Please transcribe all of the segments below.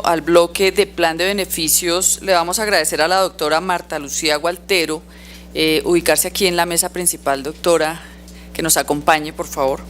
Al bloque de plan de beneficios, le vamos a agradecer a la doctora Marta Lucía Gualtero ubicarse aquí en la mesa principal, doctora, que nos acompañe, por favor.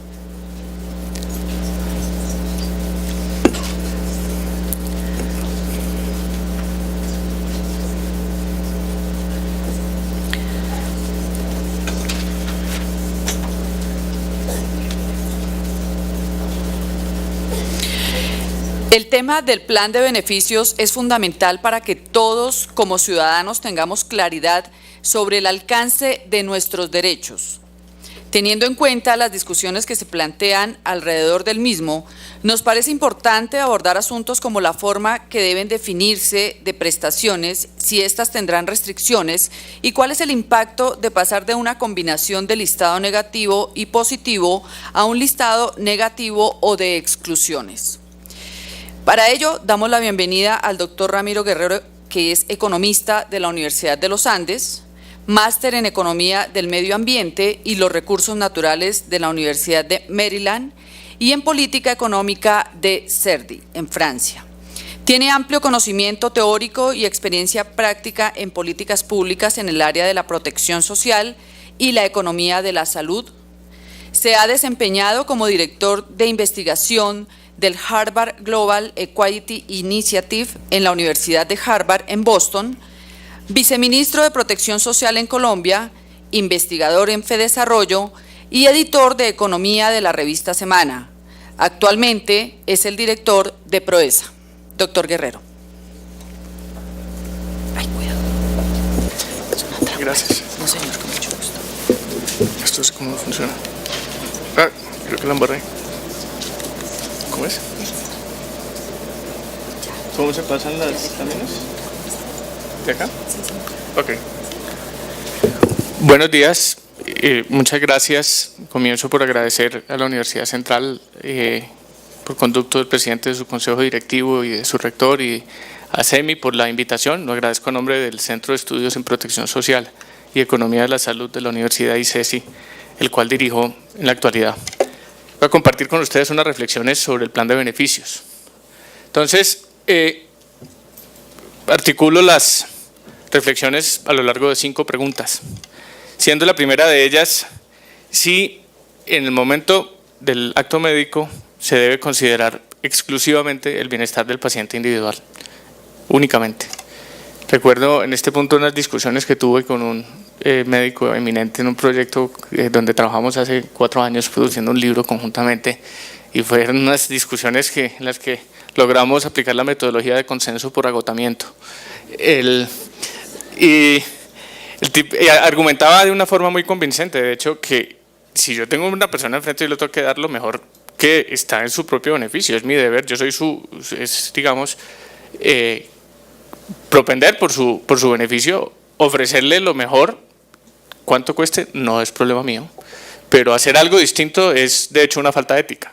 El tema del plan de beneficios es fundamental para que todos como ciudadanos tengamos claridad sobre el alcance de nuestros derechos. Teniendo en cuenta las discusiones que se plantean alrededor del mismo, nos parece importante abordar asuntos como la forma que deben definirse de prestaciones, si éstas tendrán restricciones, y cuál es el impacto de pasar de una combinación de listado negativo y positivo a un listado negativo o de exclusiones. Para ello, damos la bienvenida al doctor Ramiro Guerrero, que es economista de la Universidad de los Andes, máster en Economía del Medio Ambiente y los Recursos Naturales de la Universidad de Maryland y en Política Económica de CERDI, en Francia. Tiene amplio conocimiento teórico y experiencia práctica en políticas públicas en el área de la protección social y la economía de la salud. Se ha desempeñado como director de investigación del Harvard Global Equality Initiative en la Universidad de Harvard en Boston, viceministro de Protección Social en Colombia, investigador en FEDesarrollo y editor de Economía de la revista Semana. Actualmente es el director de Proesa. Doctor Guerrero. Ay, cuidado. Gracias. No, señor, con mucho gusto. ¿Esto es cómo funciona? Ah, creo que la embarré. ¿Cómo es? ¿Cómo se pasan las caminos? ¿De acá? Ok. Buenos días. Muchas gracias. Comienzo por agradecer a la Universidad Central por conducto del presidente de su consejo directivo y de su rector, y a CEMI por la invitación. Lo agradezco a nombre del Centro de Estudios en Protección Social y Economía de la Salud de la Universidad ICESI, el cual dirijo en la actualidad. Voy a compartir con ustedes unas reflexiones sobre el plan de beneficios. Entonces, articulo las reflexiones a lo largo de 5 preguntas, siendo la primera de ellas si en el momento del acto médico se debe considerar exclusivamente el bienestar del paciente individual, únicamente. Recuerdo en este punto unas discusiones que tuve con un médico eminente en un proyecto donde trabajamos hace 4 años produciendo un libro conjuntamente, y fueron unas discusiones en las que logramos aplicar la metodología de consenso por agotamiento. El tipo argumentaba de una forma muy convincente, de hecho, que si yo tengo una persona enfrente y le tengo que dar lo mejor que está en su propio beneficio, es mi deber, yo soy digamos, propender por su beneficio, ofrecerle lo mejor, cuánto cueste, no es problema mío, pero hacer algo distinto es de hecho una falta de ética.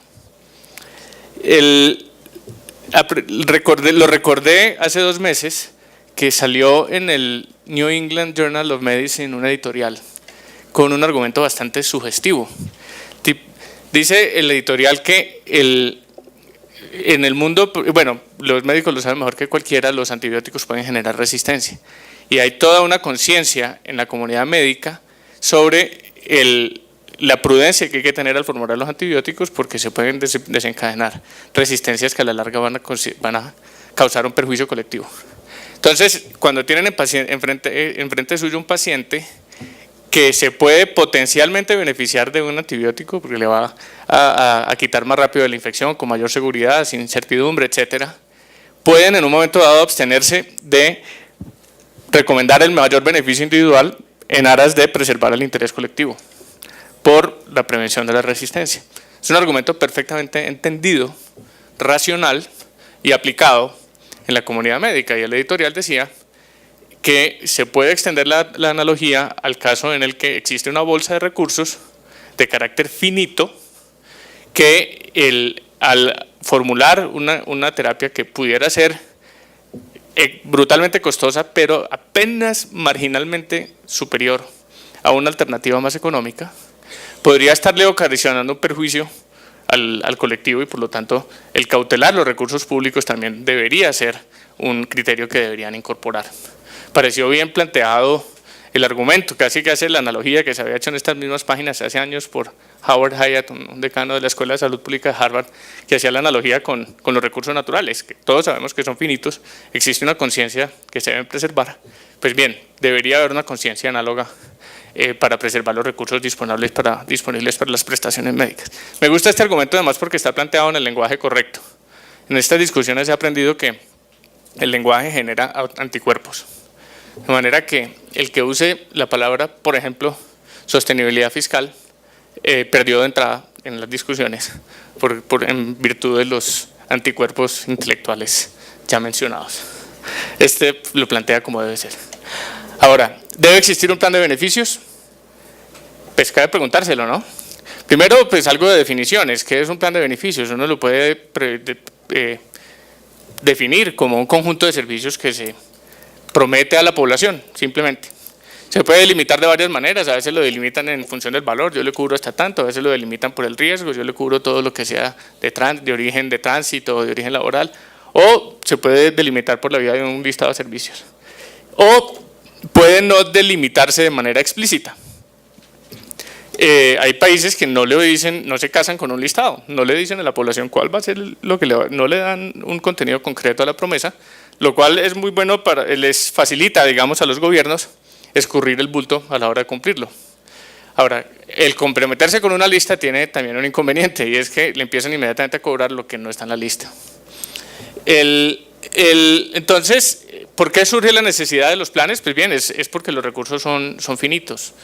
Lo recordé hace 2 meses que salió en el New England Journal of Medicine un editorial con un argumento bastante sugestivo. Dice el editorial que en el mundo, bueno, los médicos lo saben mejor que cualquiera, los antibióticos pueden generar resistencia. Y hay toda una conciencia en la comunidad médica sobre la prudencia que hay que tener al formular los antibióticos, porque se pueden desencadenar resistencias que a la larga van a causar un perjuicio colectivo. Entonces, cuando tienen enfrente suyo un paciente que se puede potencialmente beneficiar de un antibiótico porque le va a quitar más rápido de la infección, con mayor seguridad, sin incertidumbre, etcétera, pueden en un momento dado abstenerse de recomendar el mayor beneficio individual en aras de preservar el interés colectivo por la prevención de la resistencia. Es un argumento perfectamente entendido, racional y aplicado en la comunidad médica, y el editorial decía que se puede extender la analogía al caso en el que existe una bolsa de recursos de carácter finito que al formular una terapia que pudiera ser brutalmente costosa, pero apenas marginalmente superior a una alternativa más económica, podría estarle ocasionando un perjuicio al colectivo y por lo tanto el cautelar los recursos públicos también debería ser un criterio que deberían incorporar. Pareció bien planteado el argumento, casi que hace la analogía que se había hecho en estas mismas páginas hace años por Howard Hyatt, un decano de la Escuela de Salud Pública de Harvard, que hacía la analogía con los recursos naturales, que todos sabemos que son finitos, existe una conciencia que se debe preservar. Pues bien, debería haber una conciencia análoga para preservar los recursos disponibles para las prestaciones médicas. Me gusta este argumento además porque está planteado en el lenguaje correcto. En estas discusiones he aprendido que el lenguaje genera anticuerpos. De manera que el que use la palabra, por ejemplo, sostenibilidad fiscal, perdió de entrada en las discusiones en virtud de los anticuerpos intelectuales ya mencionados. Este lo plantea como debe ser. Ahora, ¿debe existir un plan de beneficios? Pues cabe preguntárselo, ¿no? Primero, pues algo de definiciones. ¿Qué es un plan de beneficios? Uno lo puede definir como un conjunto de servicios que se promete a la población, simplemente. Se puede delimitar de varias maneras, a veces lo delimitan en función del valor, yo le cubro hasta tanto, a veces lo delimitan por el riesgo, yo le cubro todo lo que sea de origen de tránsito, de origen laboral, o se puede delimitar por la vía de un listado de servicios. O puede no delimitarse de manera explícita. Hay países que no le dicen, no se casan con un listado, no le dicen a la población cuál va a ser lo que no le dan un contenido concreto a la promesa, lo cual es muy bueno, les facilita, digamos, a los gobiernos escurrir el bulto a la hora de cumplirlo. Ahora, el comprometerse con una lista tiene también un inconveniente y es que le empiezan inmediatamente a cobrar lo que no está en la lista. Entonces, ¿por qué surge la necesidad de los planes? Pues bien, es porque los recursos son finitos.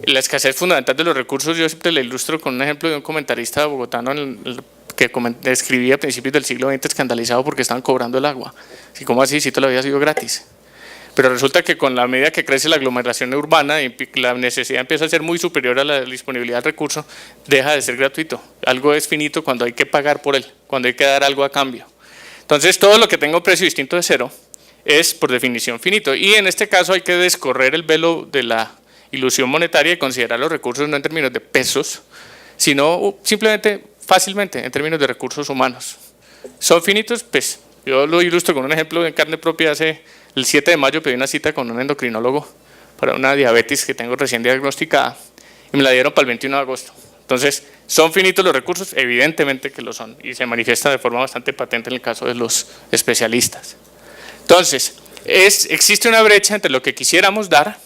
La escasez fundamental de los recursos yo siempre le ilustro con un ejemplo de un comentarista bogotano que escribía a principios del siglo XX escandalizado porque estaban cobrando el agua. ¿Y cómo así? Si todo había sido gratis. Pero resulta que con la medida que crece la aglomeración urbana y la necesidad empieza a ser muy superior a la disponibilidad del recurso, deja de ser gratuito. Algo es finito cuando hay que pagar por él, cuando hay que dar algo a cambio. Entonces todo lo que tenga un precio distinto de cero es por definición finito. Y en este caso hay que descorrer el velo de la ilusión monetaria y considerar los recursos no en términos de pesos, sino simplemente fácilmente en términos de recursos humanos. ¿Son finitos? Pues yo lo ilustro con un ejemplo en carne propia. El 7 de mayo pedí una cita con un endocrinólogo para una diabetes que tengo recién diagnosticada y me la dieron para el 21 de agosto. Entonces, ¿son finitos los recursos? Evidentemente que lo son y se manifiesta de forma bastante patente en el caso de los especialistas. Entonces, existe una brecha entre lo que quisiéramos dar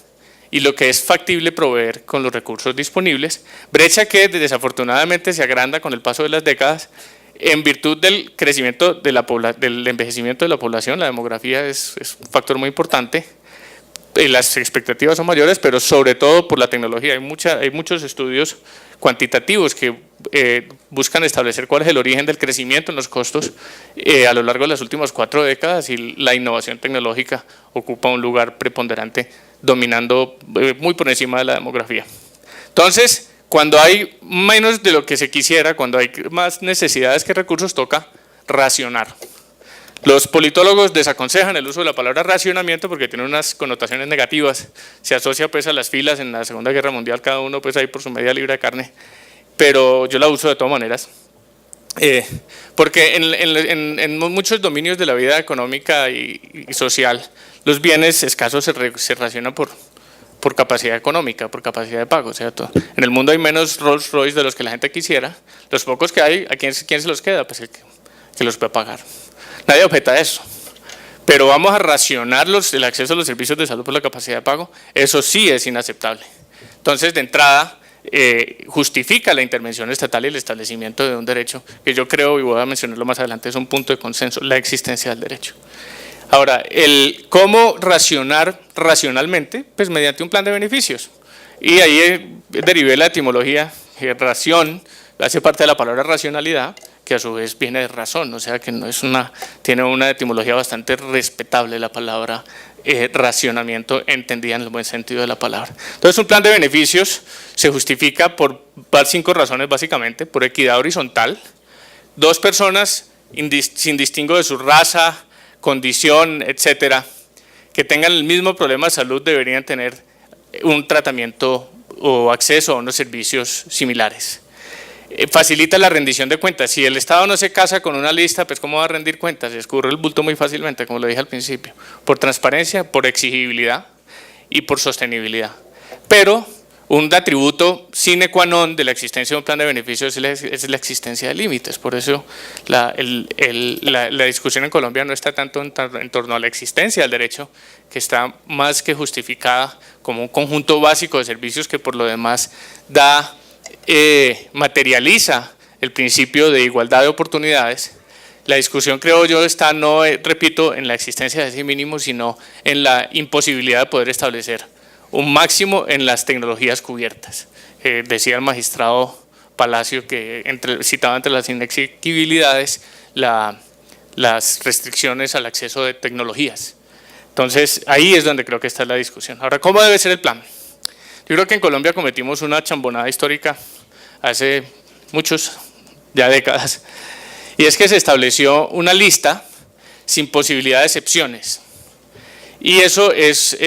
y lo que es factible proveer con los recursos disponibles, brecha que desafortunadamente se agranda con el paso de las décadas en virtud del crecimiento del envejecimiento de la población. La demografía es un factor muy importante, las expectativas son mayores, pero sobre todo por la tecnología. Hay muchos estudios cuantitativos que buscan establecer cuál es el origen del crecimiento en los costos a lo largo de las últimas 4 décadas y la innovación tecnológica ocupa un lugar preponderante, dominando muy por encima de la demografía. Entonces, cuando hay menos de lo que se quisiera, cuando hay más necesidades que recursos, toca racionar. Los politólogos desaconsejan el uso de la palabra racionamiento porque tiene unas connotaciones negativas. Se asocia pues a las filas en la Segunda Guerra Mundial, cada uno pues ahí por su media libra de carne, pero yo la uso de todas maneras. Porque en muchos dominios de la vida económica y social, los bienes escasos se racionan por capacidad económica, por capacidad de pago, ¿cierto? En el mundo hay menos Rolls Royce de los que la gente quisiera. Los pocos que hay, ¿a quién se los queda? Pues el que los puede pagar. Nadie objeta a eso. Pero vamos a racionar el acceso a los servicios de salud por la capacidad de pago. Eso sí es inaceptable. Entonces, de entrada, justifica la intervención estatal y el establecimiento de un derecho que yo creo, y voy a mencionarlo más adelante, es un punto de consenso, la existencia del derecho. Ahora, ¿cómo racionar racionalmente? Pues mediante un plan de beneficios. Y ahí derivé la etimología, ración, hace parte de la palabra racionalidad, que a su vez viene de razón, o sea que no es tiene una etimología bastante respetable la palabra racionamiento, entendida en el buen sentido de la palabra. Entonces, un plan de beneficios se justifica por 5 razones básicamente: por equidad horizontal, 2 personas sin distingo de su raza, condición, etcétera, que tengan el mismo problema de salud deberían tener un tratamiento o acceso a unos servicios similares. facilita la rendición de cuentas. Si el Estado no se casa con una lista, pues ¿cómo va a rendir cuentas? Se escurre el bulto muy fácilmente, como lo dije al principio, por transparencia, por exigibilidad y por sostenibilidad. Pero un atributo sine qua non de la existencia de un plan de beneficios es la existencia de límites. Por eso la discusión en Colombia no está tanto en torno a la existencia del derecho, que está más que justificada como un conjunto básico de servicios que por lo demás materializa el principio de igualdad de oportunidades. La discusión, creo yo, está no, repito, en la existencia de ese mínimo, sino en la imposibilidad de poder establecer un máximo en las tecnologías cubiertas. Decía el magistrado Palacio que citaba entre las inexigibilidades las restricciones al acceso de tecnologías. Entonces, ahí es donde creo que está la discusión. Ahora, ¿cómo debe ser el plan? Yo creo que en Colombia cometimos una chambonada histórica hace muchos, ya décadas, y es que se estableció una lista sin posibilidad de excepciones. Y eso es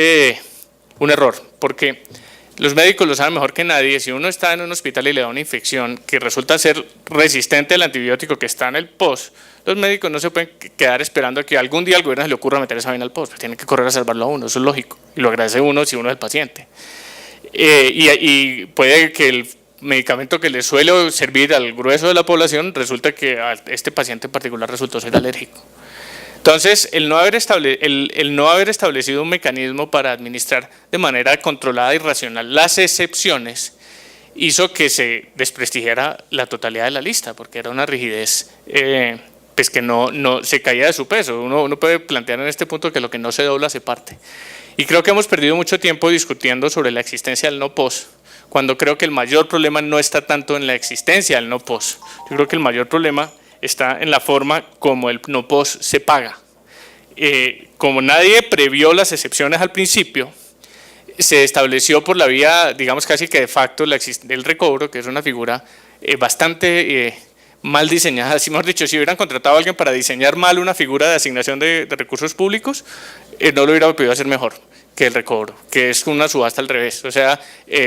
un error, porque los médicos lo saben mejor que nadie. Si uno está en un hospital y le da una infección que resulta ser resistente al antibiótico que está en el POS, los médicos no se pueden quedar esperando a que algún día al gobierno se le ocurra meter esa vaina al POS, pues tienen que correr a salvarlo a uno, eso es lógico, y lo agradece uno si uno es el paciente. Y puede que el medicamento que le suele servir al grueso de la población resulta que a este paciente en particular resultó ser alérgico. Entonces, el no haber establecido un mecanismo para administrar de manera controlada y racional las excepciones hizo que se desprestigiara la totalidad de la lista, porque era una rigidez pues que no se caía de su peso. Uno puede plantear en este punto que lo que no se dobla se parte. Y creo que hemos perdido mucho tiempo discutiendo sobre la existencia del no POS, cuando creo que el mayor problema no está tanto en la existencia del no POS. Yo creo que el mayor problema está en la forma como el no POS se paga. Como nadie previó las excepciones al principio, se estableció por la vía, digamos casi que de facto, el recobro, que es una figura bastante mal diseñada. Así mejor dicho, si hubieran contratado a alguien para diseñar mal una figura de asignación de recursos públicos, no lo hubiera podido hacer mejor que el recobro, que es una subasta al revés, o sea,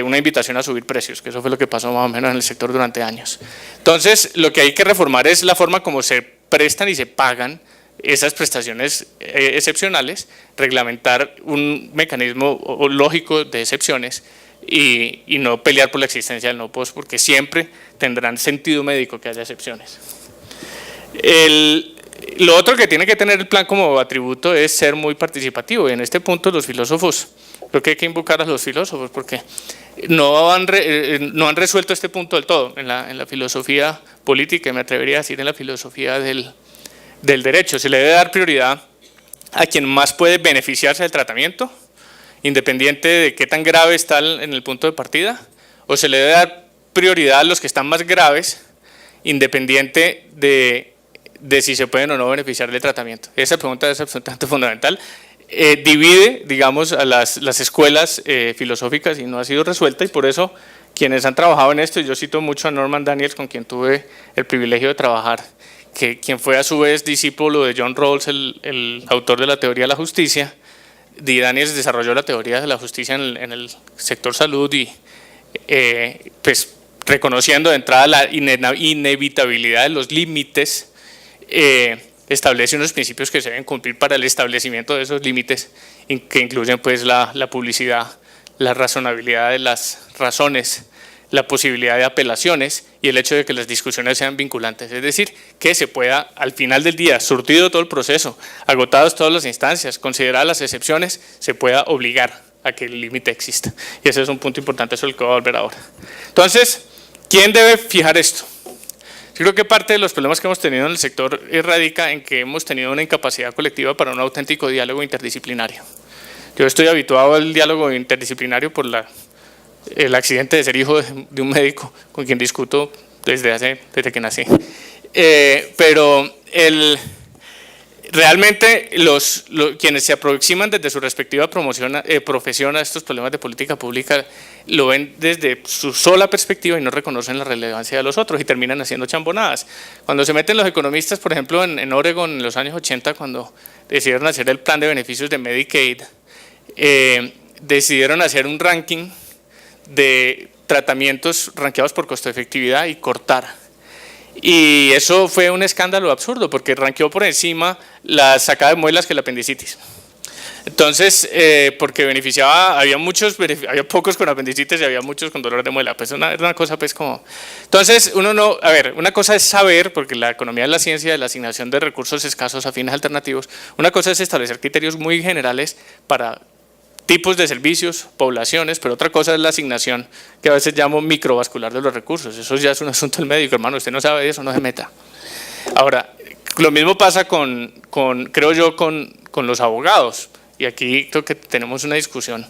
una invitación a subir precios, que eso fue lo que pasó más o menos en el sector durante años. Entonces, lo que hay que reformar es la forma como se prestan y se pagan esas prestaciones excepcionales, reglamentar un mecanismo lógico de excepciones y no pelear por la existencia del no POS, porque siempre tendrán sentido médico que haya excepciones. Lo otro que tiene que tener el plan como atributo es ser muy participativo, y en este punto los filósofos, creo que hay que invocar a los filósofos, porque no han resuelto este punto del todo en la filosofía política, y me atrevería a decir en la filosofía del derecho. Se le debe dar prioridad a quien más puede beneficiarse del tratamiento, independiente de qué tan grave está en el punto de partida, o se le debe dar prioridad a los que están más graves, independiente de si se pueden o no beneficiar del tratamiento. Esa pregunta es absolutamente fundamental. Divide, digamos, a las escuelas filosóficas y no ha sido resuelta, y por eso quienes han trabajado en esto, y yo cito mucho a Norman Daniels, con quien tuve el privilegio de trabajar, quien fue a su vez discípulo de John Rawls, el autor de la teoría de la justicia. Daniels desarrolló la teoría de la justicia en el sector salud y pues reconociendo de entrada la inevitabilidad de los límites, establece unos principios que se deben cumplir para el establecimiento de esos límites, que incluyen pues la publicidad, la razonabilidad de las razones, la posibilidad de apelaciones y el hecho de que las discusiones sean vinculantes, es decir, que se pueda al final del día, surtido todo el proceso, agotados todas las instancias, consideradas las excepciones, se pueda obligar a que el límite exista. Y ese es un punto importante sobre el que voy a volver ahora. Entonces, ¿quién debe fijar esto? Yo creo que parte de los problemas que hemos tenido en el sector radica en que hemos tenido una incapacidad colectiva para un auténtico diálogo interdisciplinario. Yo estoy habituado al diálogo interdisciplinario por el accidente de ser hijo de un médico con quien discuto desde que nací. Pero realmente quienes se aproximan desde su respectiva profesión a estos problemas de política pública lo ven desde su sola perspectiva y no reconocen la relevancia de los otros y terminan haciendo chambonadas. Cuando se meten los economistas, por ejemplo, en Oregon en los años 80, cuando decidieron hacer el plan de beneficios de Medicaid, decidieron hacer un ranking de tratamientos rankeados por costo de efectividad y cortar. Y eso fue un escándalo absurdo porque ranqueó por encima la sacada de muelas que la apendicitis. Entonces, porque beneficiaba, había pocos con apendicitis y había muchos con dolor de muela, pues era una cosa pues como… Entonces, una cosa es saber, porque la economía es la ciencia de la asignación de recursos escasos a fines alternativos, una cosa es establecer criterios muy generales para tipos de servicios, poblaciones, pero otra cosa es la asignación que a veces llamo microvascular de los recursos. Eso ya es un asunto del médico, hermano, usted no sabe de eso, no se meta. Ahora, lo mismo pasa creo yo, con los abogados. Y aquí creo que tenemos una discusión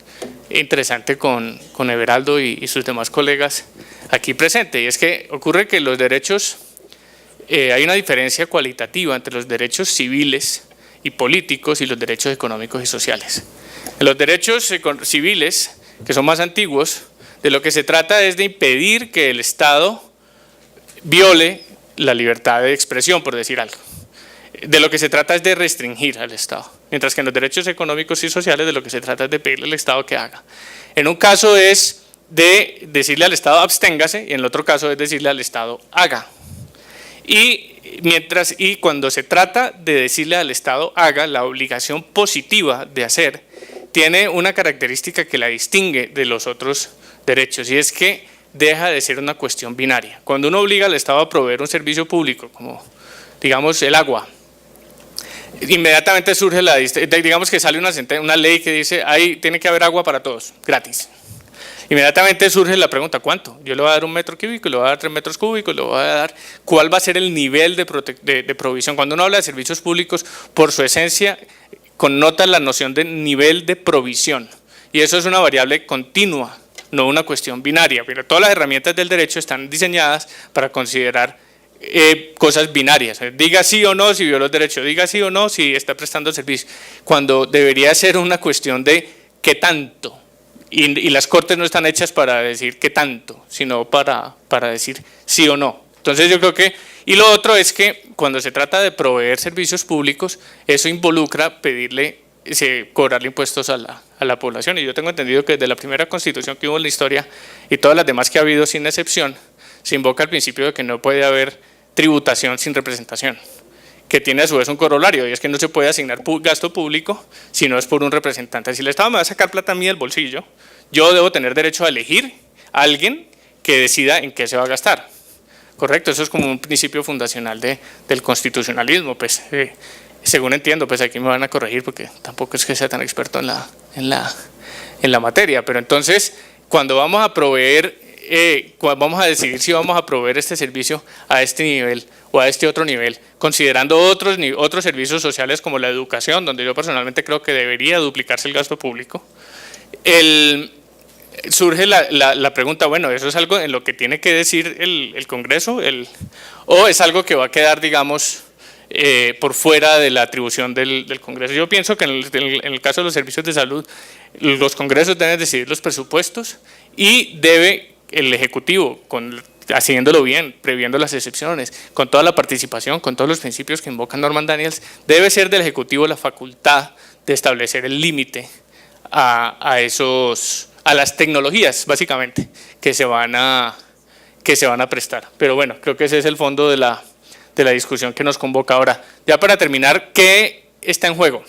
interesante con Everaldo y sus demás colegas aquí presentes. Y es que ocurre que los derechos, hay una diferencia cualitativa entre los derechos civiles y políticos y los derechos económicos y sociales. En los derechos civiles, que son más antiguos, de lo que se trata es de impedir que el Estado viole la libertad de expresión, por decir algo. De lo que se trata es de restringir al Estado, mientras que en los derechos económicos y sociales de lo que se trata es de pedirle al Estado que haga. En un caso es de decirle al Estado absténgase y en el otro caso es decirle al Estado haga. Y cuando se trata de decirle al Estado haga, la obligación positiva de hacer tiene una característica que la distingue de los otros derechos y es que deja de ser una cuestión binaria. Cuando uno obliga al Estado a proveer un servicio público como digamos el agua, inmediatamente surge digamos que sale una ley que dice ahí tiene que haber agua para todos, gratis. Inmediatamente surge la pregunta, ¿cuánto? Yo le voy a dar 1 metro cúbico, le voy a dar 3 metros cúbicos, le voy a dar… ¿Cuál va a ser el nivel de provisión? Cuando uno habla de servicios públicos, por su esencia, connota la noción de nivel de provisión. Y eso es una variable continua, no una cuestión binaria. Pero todas las herramientas del derecho están diseñadas para considerar cosas binarias. Diga sí o no si violó el derecho, diga sí o no si está prestando el servicio. Cuando debería ser una cuestión de qué tanto. Y las cortes no están hechas para decir qué tanto, sino para decir sí o no. Entonces yo creo que… Y lo otro es que cuando se trata de proveer servicios públicos, eso involucra cobrarle impuestos a la población. Y yo tengo entendido que desde la primera constitución que hubo en la historia y todas las demás que ha habido sin excepción, se invoca el principio de que no puede haber tributación sin representación, que tiene a su vez un corolario, y es que no se puede asignar gasto público si no es por un representante. Si el Estado me va a sacar plata a mí del bolsillo, yo debo tener derecho a elegir a alguien que decida en qué se va a gastar. Correcto, eso es como un principio fundacional del constitucionalismo, pues según entiendo, pues aquí me van a corregir porque tampoco es que sea tan experto en la materia, pero entonces cuando vamos a proveer… vamos a decidir si vamos a proveer este servicio a este nivel o a este otro nivel, considerando otros servicios sociales como la educación, donde yo personalmente creo que debería duplicarse el gasto público, surge la pregunta, bueno, ¿eso es algo en lo que tiene que decir el Congreso o es algo que va a quedar, digamos, por fuera de la atribución del Congreso? Yo pienso que en el caso de los servicios de salud, los congresos deben decidir los presupuestos y debe el Ejecutivo, haciéndolo bien, previendo las excepciones, con toda la participación, con todos los principios que invoca Norman Daniels, debe ser del Ejecutivo la facultad de establecer el límite a las tecnologías, básicamente, que se van a prestar. Pero bueno, creo que ese es el fondo de la discusión que nos convoca ahora. Ya para terminar, ¿qué está en juego?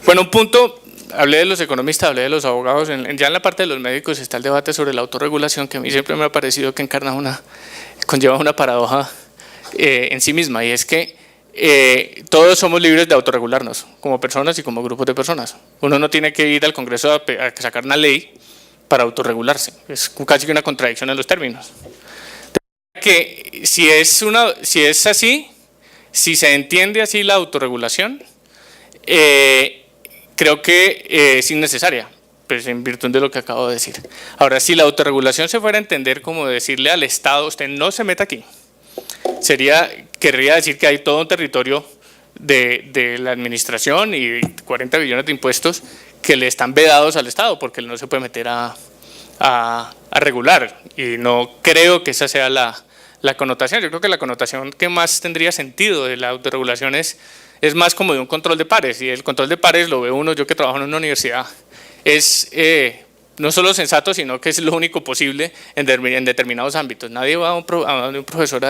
Bueno, un punto… Hablé de los economistas, hablé de los abogados, ya en la parte de los médicos está el debate sobre la autorregulación, que a mí siempre me ha parecido que conlleva una paradoja en sí misma, y es que todos somos libres de autorregularnos, como personas y como grupos de personas. Uno no tiene que ir al Congreso a sacar una ley para autorregularse, es casi que una contradicción en los términos. Que si es así, si se entiende así la autorregulación, creo que es innecesaria, pues en virtud de lo que acabo de decir. Ahora, si la autorregulación se fuera a entender como decirle al Estado, usted no se meta aquí, querría decir que hay todo un territorio de la administración y 40 billones de impuestos que le están vedados al Estado porque él no se puede meter a regular, y no creo que esa sea la connotación. Yo creo que la connotación que más tendría sentido de la autorregulación es más como de un control de pares, y el control de pares lo ve uno, yo que trabajo en una universidad, no solo sensato, sino que es lo único posible en determinados ámbitos. Nadie va a un profesor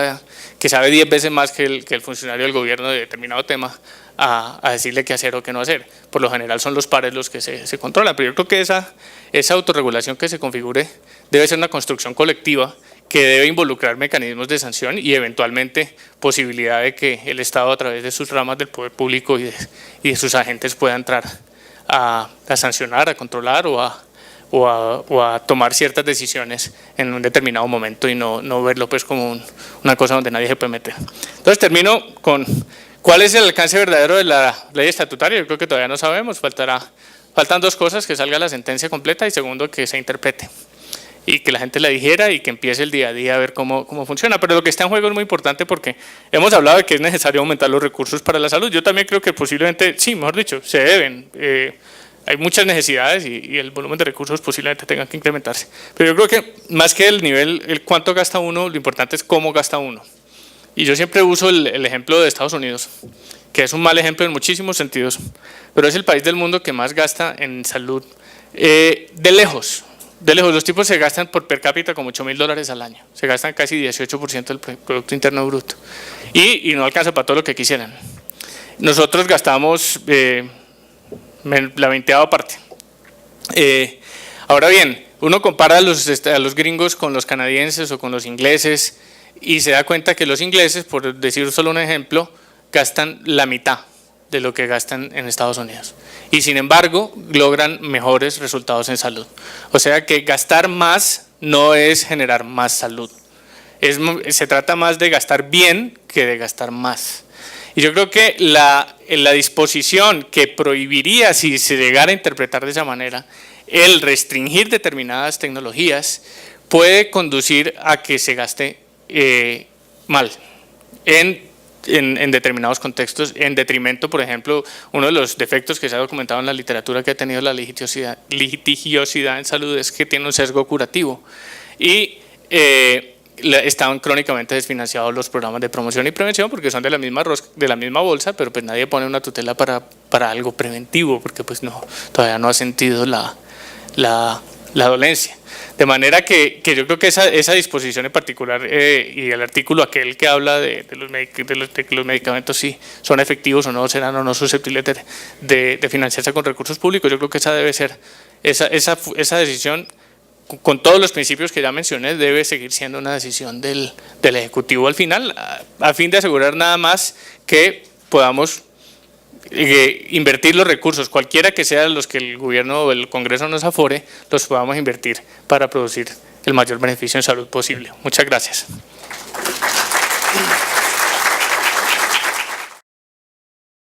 que sabe 10 veces más que el funcionario del gobierno de determinado tema a decirle qué hacer o qué no hacer. Por lo general son los pares los que se controlan, pero yo creo que esa autorregulación que se configure debe ser una construcción colectiva que debe involucrar mecanismos de sanción y eventualmente posibilidad de que el Estado, a través de sus ramas del poder público y de sus agentes, pueda entrar a sancionar, a controlar o a tomar ciertas decisiones en un determinado momento y no verlo pues como una cosa donde nadie se puede meter. Entonces termino con cuál es el alcance verdadero de la ley estatutaria. Yo creo que todavía no sabemos, faltan dos cosas: que salga la sentencia completa y segundo, que se interprete y que la gente la digiera y que empiece el día a día a ver cómo funciona. Pero lo que está en juego es muy importante porque hemos hablado de que es necesario aumentar los recursos para la salud. Yo también creo que posiblemente, sí, mejor dicho, se deben. Hay muchas necesidades y el volumen de recursos posiblemente tenga que incrementarse. Pero yo creo que más que el nivel, el cuánto gasta uno, lo importante es cómo gasta uno. Y yo siempre uso el ejemplo de Estados Unidos, que es un mal ejemplo en muchísimos sentidos, pero es el país del mundo que más gasta en salud de lejos. Los tipos se gastan por per cápita como $8.000 al año, se gastan casi 18% del Producto Interno Bruto y no alcanza para todo lo que quisieran. Nosotros gastamos la 20ª parte. Ahora bien, uno compara a los gringos con los canadienses o con los ingleses y se da cuenta que los ingleses, por decir solo un ejemplo, gastan la mitad de lo que gastan en Estados Unidos y sin embargo logran mejores resultados en salud. O sea que gastar más no es generar más salud, se trata más de gastar bien que de gastar más. Y yo creo que la disposición que prohibiría, si se llegara a interpretar de esa manera, el restringir determinadas tecnologías puede conducir a que se gaste mal en determinados contextos, en detrimento, por ejemplo, uno de los defectos que se ha documentado en la literatura que ha tenido la litigiosidad en salud es que tiene un sesgo curativo y estaban crónicamente desfinanciados los programas de promoción y prevención porque son de la misma bolsa, pero pues nadie pone una tutela para algo preventivo porque pues todavía no ha sentido la dolencia. De manera que yo creo que esa disposición en particular y el artículo aquel que habla de que los medicamentos sí son efectivos o no serán o no susceptibles de financiarse con recursos públicos, yo creo que esa debe ser, esa decisión con todos los principios que ya mencioné debe seguir siendo una decisión del Ejecutivo al final, a fin de asegurar nada más que podamos invertir los recursos, cualquiera que sean los que el gobierno o el Congreso nos afore, los podamos invertir para producir el mayor beneficio en salud posible. Muchas gracias.